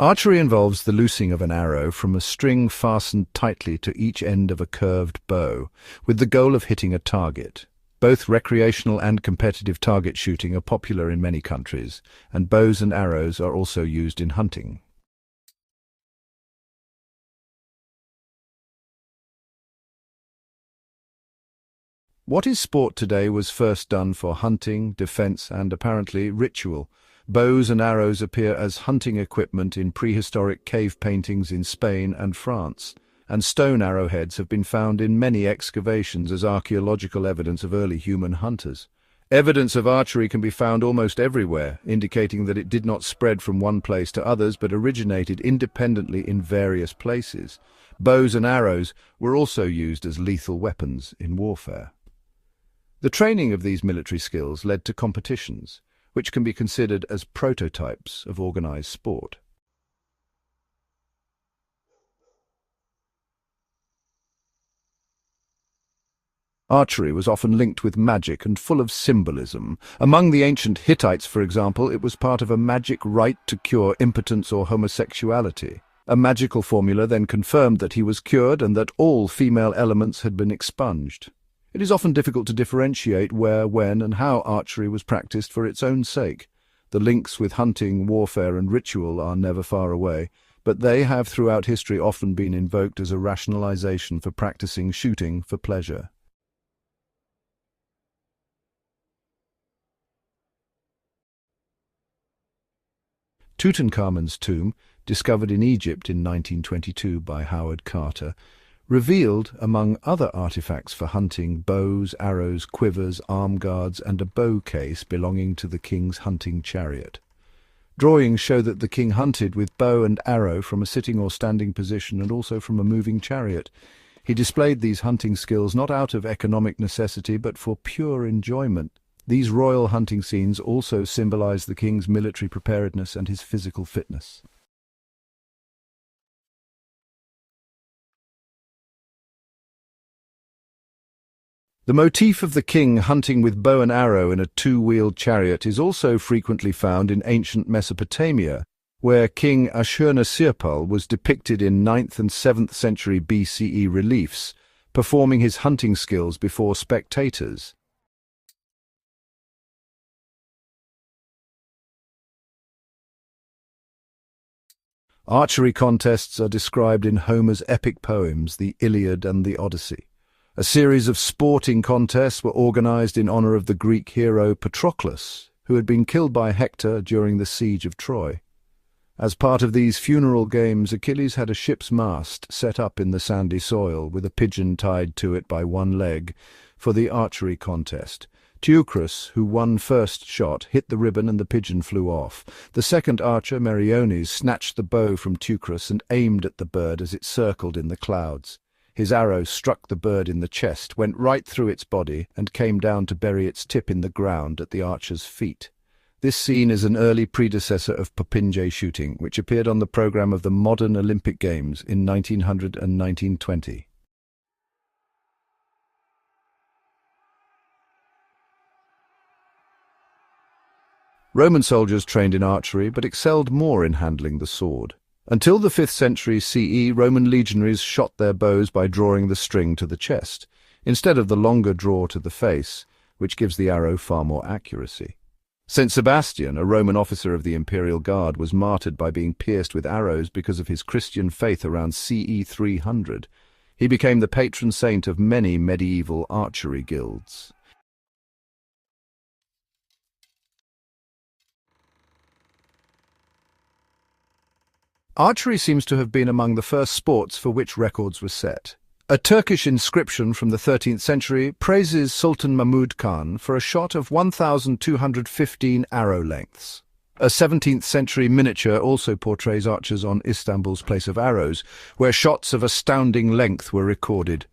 Archery involves the loosing of an arrow from a string fastened tightly to each end of a curved bow, with the goal of hitting a target. Both recreational and competitive target shooting are popular in many countries, and bows and arrows are also used in hunting. What is sport today was first done for hunting, defense, and apparently ritual. Bows and arrows appear as hunting equipment in prehistoric cave paintings in Spain and France, and stone arrowheads have been found in many excavations as archaeological evidence of early human hunters. Evidence of archery can be found almost everywhere, indicating that it did not spread from one place to others but originated independently in various places. Bows and arrows were also used as lethal weapons in warfare. The training of these military skills led to competitions, which can be considered as prototypes of organized sport. Archery was often linked with magic and full of symbolism. Among the ancient Hittites, for example, it was part of a magic rite to cure impotence or homosexuality. A magical formula then confirmed that he was cured and that all female elements had been expunged. It is often difficult to differentiate where, when, and how archery was practiced for its own sake. The links with hunting, warfare, and ritual are never far away, but they have throughout history often been invoked as a rationalization for practicing shooting for pleasure. Tutankhamun's tomb, discovered in Egypt in 1922 by Howard Carter, revealed, among other artifacts for hunting, bows, arrows, quivers, arm guards, and a bow case belonging to the king's hunting chariot. Drawings show that the king hunted with bow and arrow from a sitting or standing position and also from a moving chariot. He displayed these hunting skills not out of economic necessity but for pure enjoyment. These royal hunting scenes also symbolize the king's military preparedness and his physical fitness. The motif of the king hunting with bow and arrow in a two-wheeled chariot is also frequently found in ancient Mesopotamia, where King Ashurnasirpal was depicted in 9th and 7th century BCE reliefs, performing his hunting skills before spectators. Archery contests are described in Homer's epic poems, the Iliad and the Odyssey. A series of sporting contests were organized in honor of the Greek hero Patroclus, who had been killed by Hector during the siege of Troy. As part of these funeral games, Achilles had a ship's mast set up in the sandy soil with a pigeon tied to it by one leg for the archery contest. Teucrus, who won first shot, hit the ribbon and the pigeon flew off. The second archer, Meriones, snatched the bow from Teucrus and aimed at the bird as it circled in the clouds. His arrow struck the bird in the chest, went right through its body, and came down to bury its tip in the ground at the archer's feet. This scene is an early predecessor of popinjay shooting, which appeared on the program of the modern Olympic Games in 1900 and 1920. Roman soldiers trained in archery, but excelled more in handling the sword. Until the 5th century CE, Roman legionaries shot their bows by drawing the string to the chest, instead of the longer draw to the face, which gives the arrow far more accuracy. St. Sebastian, a Roman officer of the imperial guard, was martyred by being pierced with arrows because of his Christian faith around CE 300. He became the patron saint of many medieval archery guilds. Archery seems to have been among the first sports for which records were set. A Turkish inscription from the 13th century praises Sultan Mahmud Khan for a shot of 1,215 arrow lengths. A 17th century miniature also portrays archers on Istanbul's Place of Arrows, where shots of astounding length were recorded.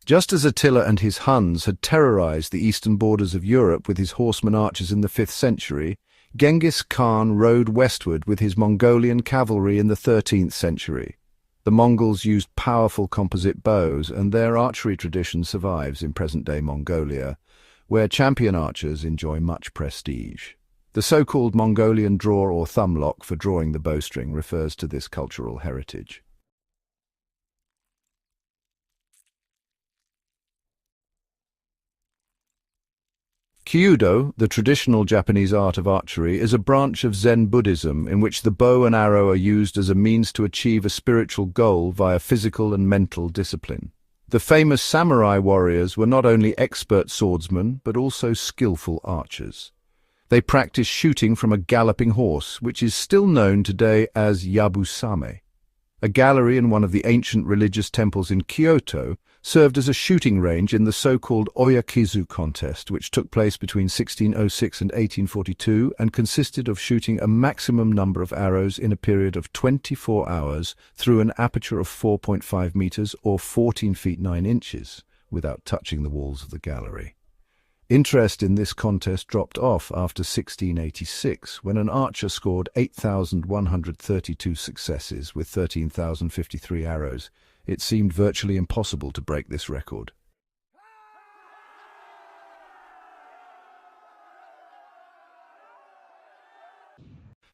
Just as Attila and his Huns had terrorized the eastern borders of Europe with his horseman archers in the 5th century, Genghis Khan rode westward with his Mongolian cavalry in the 13th century. The Mongols used powerful composite bows, and their archery tradition survives in present-day Mongolia. where champion archers enjoy much prestige. The so-called Mongolian draw or thumb lock for drawing the bowstring refers to this cultural heritage. Kyudo, the traditional Japanese art of archery, is a branch of Zen Buddhism in which the bow and arrow are used as a means to achieve a spiritual goal via physical and mental discipline. The famous samurai warriors were not only expert swordsmen, but also skillful archers. They practiced shooting from a galloping horse, which is still known today as yabusame. A gallery in one of the ancient religious temples in Kyoto served as a shooting range in the so-called Oyakizu contest, which took place between 1606 and 1842 and consisted of shooting a maximum number of arrows in a period of 24 hours through an aperture of 4.5 meters or 14 feet 9 inches, without touching the walls of the gallery. Interest in this contest dropped off after 1686, when an archer scored 8,132 successes with 13,053 arrows. It seemed virtually impossible to break this record.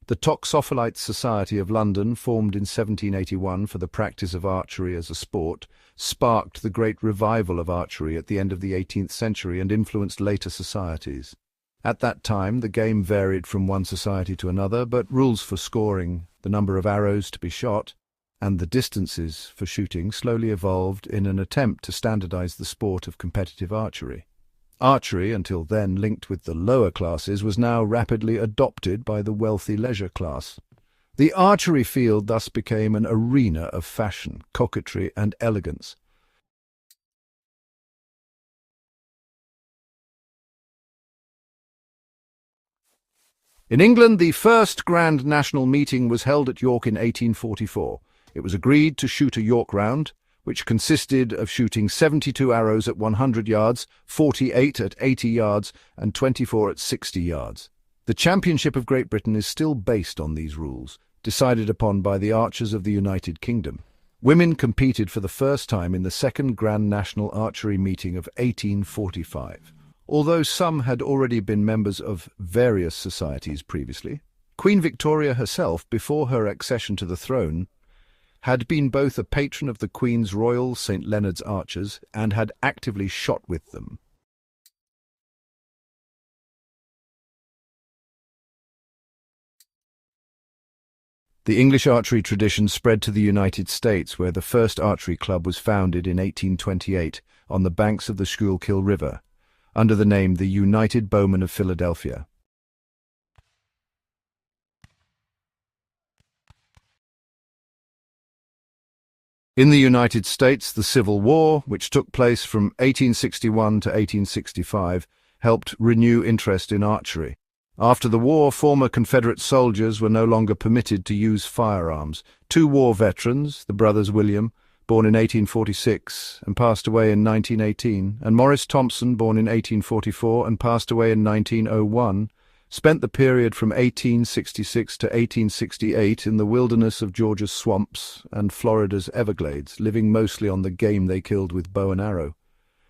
The Toxophilite Society of London, formed in 1781 for the practice of archery as a sport, sparked the great revival of archery at the end of the 18th century and influenced later societies. At that time, the game varied from one society to another, but rules for scoring, the number of arrows to be shot, and the distances for shooting slowly evolved in an attempt to standardize the sport of competitive archery. Archery, until then linked with the lower classes, was now rapidly adopted by the wealthy leisure class. The archery field thus became an arena of fashion, coquetry, and elegance. In England, the first Grand National Meeting was held at York in 1844. It was agreed to shoot a York round, which consisted of shooting 72 arrows at 100 yards, 48 at 80 yards, and 24 at 60 yards. The Championship of Great Britain is still based on these rules, decided upon by the archers of the United Kingdom. Women competed for the first time in the Second Grand National Archery Meeting of 1845. Although some had already been members of various societies previously, Queen Victoria herself, before her accession to the throne, had been both a patron of the Queen's Royal St. Leonard's Archers and had actively shot with them. The English archery tradition spread to the United States, where the first archery club was founded in 1828 on the banks of the Schuylkill River, under the name the United Bowmen of Philadelphia. In the United States, the Civil War, which took place from 1861 to 1865, helped renew interest in archery. After the war, former Confederate soldiers were no longer permitted to use firearms. Two war veterans, the brothers William, born in 1846 and passed away in 1918, and Morris Thompson, born in 1844 and passed away in 1901, spent the period from 1866 to 1868 in the wilderness of Georgia's swamps and Florida's Everglades, living mostly on the game they killed with bow and arrow.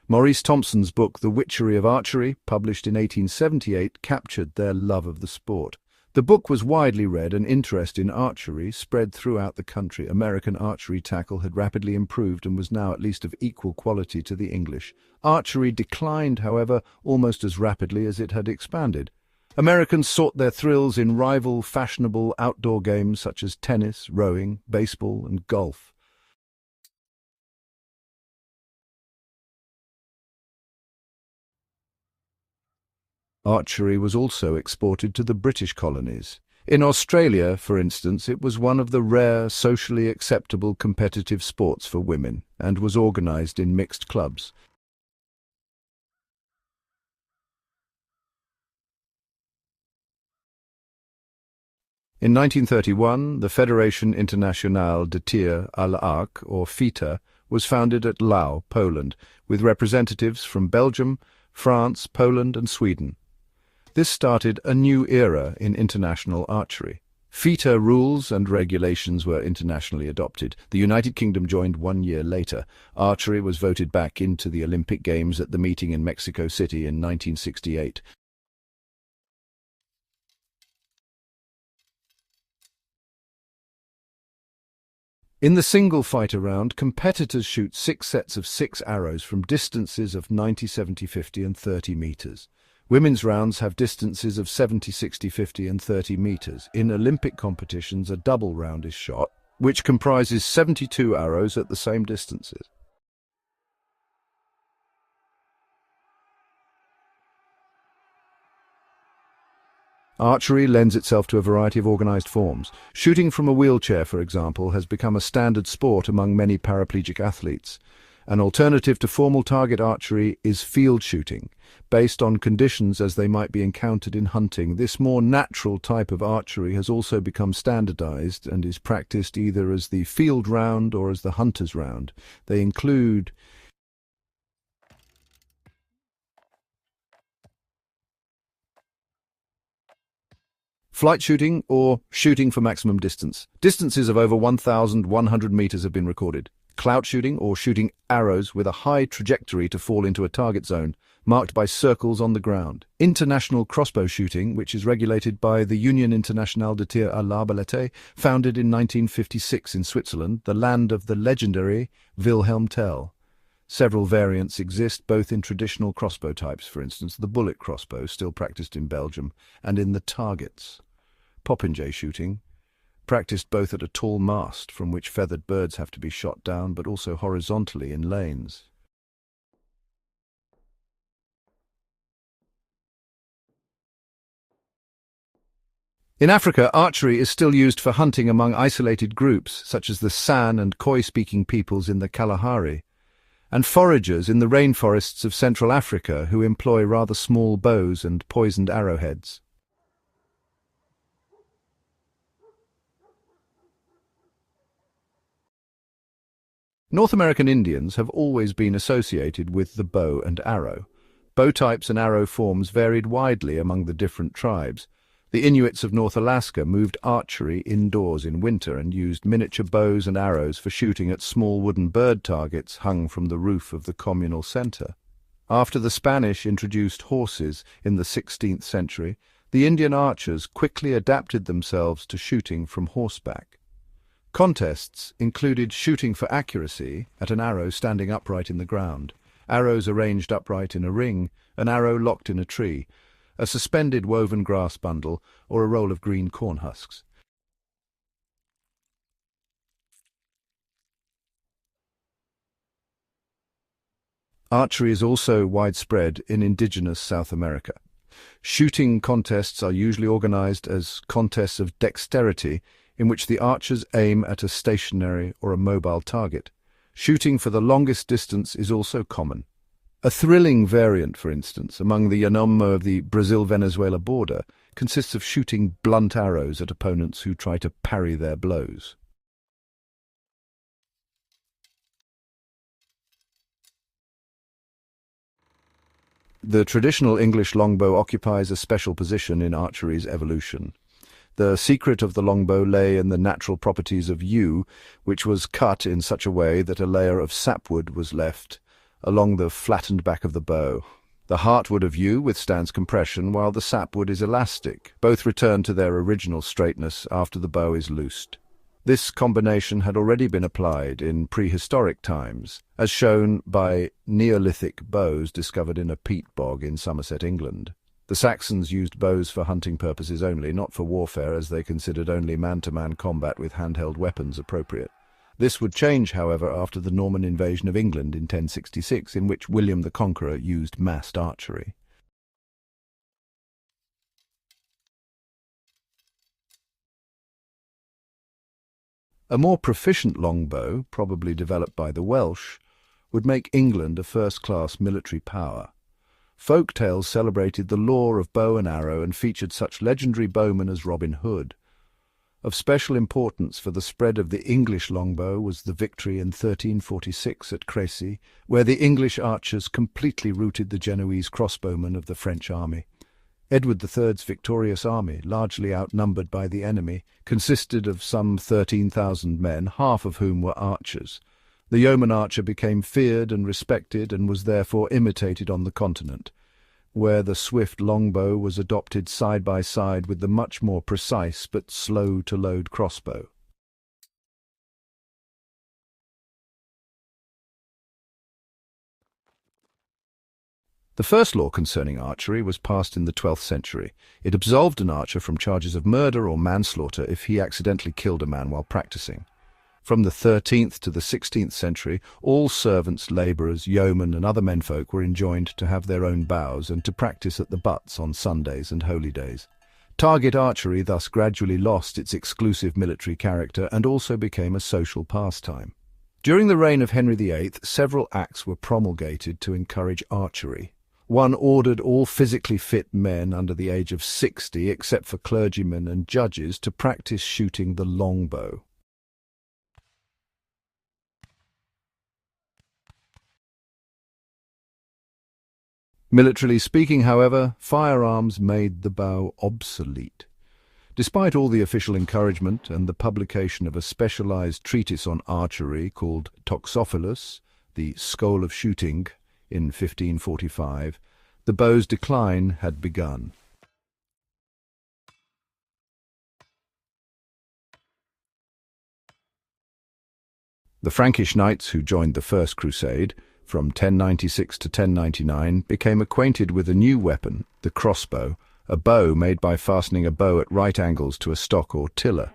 Maurice Thompson's book, The Witchery of Archery, published in 1878, captured their love of the sport. The book was widely read, and interest in archery spread throughout the country. American archery tackle had rapidly improved and was now at least of equal quality to the English. Archery declined, however, almost as rapidly as it had expanded. Americans sought their thrills in rival, fashionable outdoor games such as tennis, rowing, baseball, and golf. Archery was also exported to the British colonies. In Australia, for instance, it was one of the rare, socially acceptable competitive sports for women and was organised in mixed clubs. In 1931, the Fédération Internationale de Tir à l'Arc, or FITA, was founded at Lau, Poland, with representatives from Belgium, France, Poland and Sweden. This started a new era in international archery. FITA rules and regulations were internationally adopted. The United Kingdom joined 1 year later. Archery was voted back into the Olympic Games at the meeting in Mexico City in 1968. In the single fighter round, competitors shoot 6 sets of 6 arrows from distances of 90, 70, 50 and 30 meters. Women's rounds have distances of 70, 60, 50 and 30 meters. In Olympic competitions, a double round is shot, which comprises 72 arrows at the same distances. Archery lends itself to a variety of organized forms. Shooting from a wheelchair, for example, has become a standard sport among many paraplegic athletes. An alternative to formal target archery is field shooting, based on conditions as they might be encountered in hunting. This more natural type of archery has also become standardized and is practiced either as the field round or as the hunter's round. They include flight shooting or shooting for maximum distance. Distances of over 1,100 meters have been recorded. Clout shooting or shooting arrows with a high trajectory to fall into a target zone, marked by circles on the ground. International crossbow shooting, which is regulated by the Union Internationale de Tir à l'Arbalète, founded in 1956 in Switzerland, the land of the legendary Wilhelm Tell. Several variants exist, both in traditional crossbow types, for instance the bullet crossbow, still practiced in Belgium, and in the targets. Popinjay shooting, practiced both at a tall mast from which feathered birds have to be shot down, but also horizontally in lanes. In Africa, archery is still used for hunting among isolated groups, such as the San and Khoi-speaking peoples in the Kalahari, and foragers in the rainforests of Central Africa who employ rather small bows and poisoned arrowheads. North American Indians have always been associated with the bow and arrow. Bow types and arrow forms varied widely among the different tribes. The Inuits of North Alaska moved archery indoors in winter and used miniature bows and arrows for shooting at small wooden bird targets hung from the roof of the communal center. After the Spanish introduced horses in the 16th century, the Indian archers quickly adapted themselves to shooting from horseback. Contests included shooting for accuracy at an arrow standing upright in the ground, arrows arranged upright in a ring, an arrow locked in a tree, a suspended woven grass bundle, or a roll of green corn husks. Archery is also widespread in indigenous South America. Shooting contests are usually organized as contests of dexterity, in which the archers aim at a stationary or a mobile target. Shooting for the longest distance is also common. A thrilling variant, for instance, among the Yanomamo of the Brazil-Venezuela border, consists of shooting blunt arrows at opponents who try to parry their blows. The traditional English longbow occupies a special position in archery's evolution. The secret of the longbow lay in the natural properties of yew, which was cut in such a way that a layer of sapwood was left along the flattened back of the bow. The heartwood of yew withstands compression, while the sapwood is elastic. Both return to their original straightness after the bow is loosed. This combination had already been applied in prehistoric times, as shown by Neolithic bows discovered in a peat bog in Somerset, England. The Saxons used bows for hunting purposes only, not for warfare, as they considered only man-to-man combat with handheld weapons appropriate. This would change, however, after the Norman invasion of England in 1066, in which William the Conqueror used massed archery. A more proficient longbow, probably developed by the Welsh, would make England a first-class military power. Folk tales celebrated the lore of bow and arrow and featured such legendary bowmen as Robin Hood. Of special importance for the spread of the English longbow was the victory in 1346 at Crécy, where the English archers completely routed the Genoese crossbowmen of the French army. Edward III's victorious army, largely outnumbered by the enemy, consisted of some 13,000 men, half of whom were archers. The yeoman archer became feared and respected and was therefore imitated on the continent, where the swift longbow was adopted side by side with the much more precise but slow-to-load crossbow. The first law concerning archery was passed in the 12th century. It absolved an archer from charges of murder or manslaughter if he accidentally killed a man while practicing. From the 13th to the 16th century, all servants, labourers, yeomen and other menfolk were enjoined to have their own bows and to practice at the butts on Sundays and holy days. Target archery thus gradually lost its exclusive military character and also became a social pastime. During the reign of Henry VIII, several acts were promulgated to encourage archery. One ordered all physically fit men under the age of 60, except for clergymen and judges, to practice shooting the longbow. Militarily speaking, however, firearms made the bow obsolete. Despite all the official encouragement and the publication of a specialized treatise on archery called Toxophilus, the School of Shooting, in 1545, the bow's decline had begun. The Frankish knights who joined the First Crusade, from 1096 to 1099, became acquainted with a new weapon, the crossbow, a bow made by fastening a bow at right angles to a stock or tiller.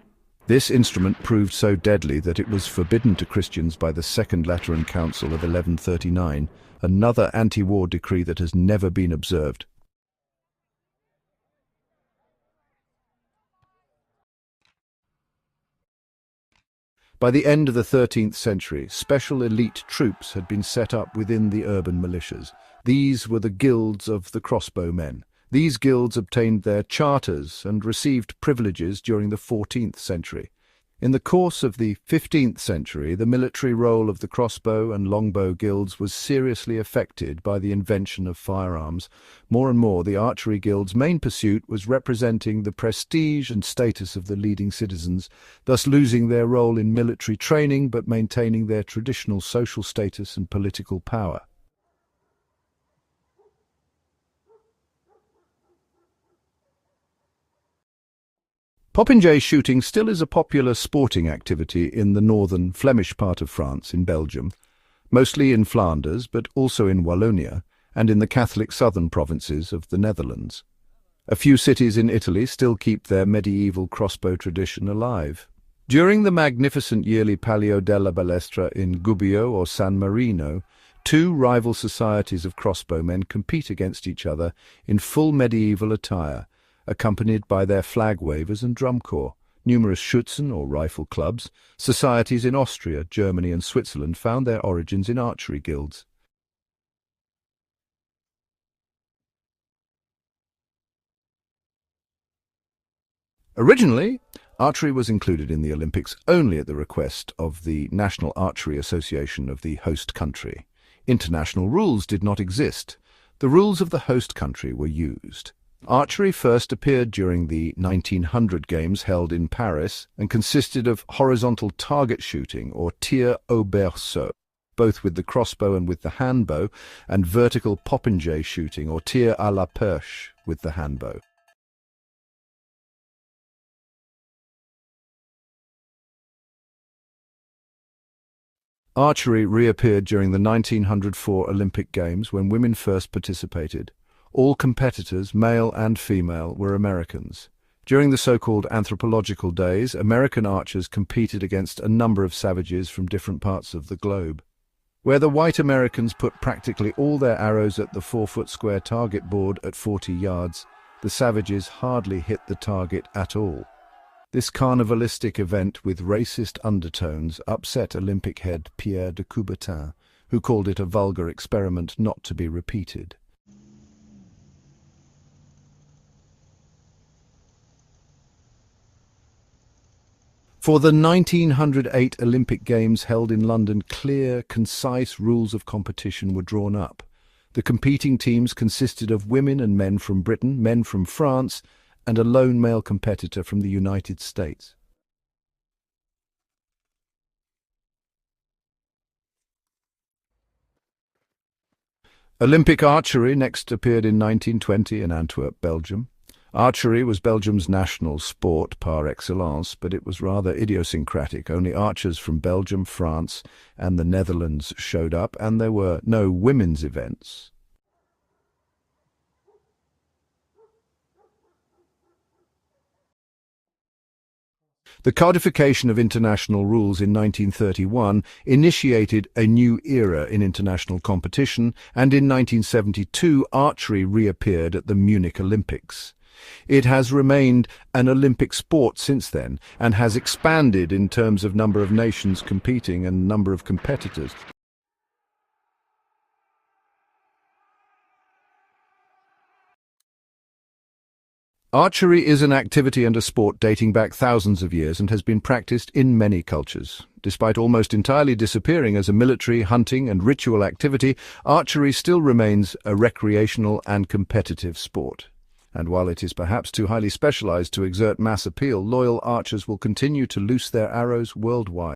This instrument proved so deadly that it was forbidden to Christians by the Second Lateran Council of 1139, another anti-war decree that has never been observed. By the end of the 13th century, special elite troops had been set up within the urban militias. These were the guilds of the crossbowmen. These guilds obtained their charters and received privileges during the 14th century. In the course of the 15th century, the military role of the crossbow and longbow guilds was seriously affected by the invention of firearms. More and more, the archery guild's main pursuit was representing the prestige and status of the leading citizens, thus losing their role in military training but maintaining their traditional social status and political power. Popinjay shooting still is a popular sporting activity in the northern Flemish part of France, in Belgium, mostly in Flanders, but also in Wallonia, and in the Catholic southern provinces of the Netherlands. A few cities in Italy still keep their medieval crossbow tradition alive. During the magnificent yearly Palio della Balestra in Gubbio or San Marino, two rival societies of crossbowmen compete against each other in full medieval attire, accompanied by their flag wavers and drum corps. Numerous Schützen or rifle clubs, societies in Austria, Germany and Switzerland found their origins in archery guilds. Originally, archery was included in the Olympics only at the request of the National Archery Association of the host country. International rules did not exist. The rules of the host country were used. Archery first appeared during the 1900 games held in Paris and consisted of horizontal target shooting or tir au berceau, both with the crossbow and with the handbow, and vertical popinjay shooting or tir à la perche with the handbow. Archery reappeared during the 1904 Olympic Games when women first participated. All competitors, male and female, were Americans. During the so-called anthropological days, American archers competed against a number of savages from different parts of the globe. Where the white Americans put practically all their arrows at the 4-foot square target board at 40 yards, the savages hardly hit the target at all. This carnivalistic event with racist undertones upset Olympic head Pierre de Coubertin, who called it a vulgar experiment not to be repeated. For the 1908 Olympic Games held in London, clear, concise rules of competition were drawn up. The competing teams consisted of women and men from Britain, men from France, and a lone male competitor from the United States. Olympic archery next appeared in 1920 in Antwerp, Belgium. Archery was Belgium's national sport par excellence, but it was rather idiosyncratic. Only archers from Belgium, France, and the Netherlands showed up, and there were no women's events. The codification of international rules in 1931 initiated a new era in international competition, and in 1972 archery reappeared at the Munich Olympics. It has remained an Olympic sport since then, and has expanded in terms of number of nations competing and number of competitors. Archery is an activity and a sport dating back thousands of years and has been practiced in many cultures. Despite almost entirely disappearing as a military, hunting and ritual activity, archery still remains a recreational and competitive sport. And while it is perhaps too highly specialized to exert mass appeal, loyal archers will continue to loose their arrows worldwide.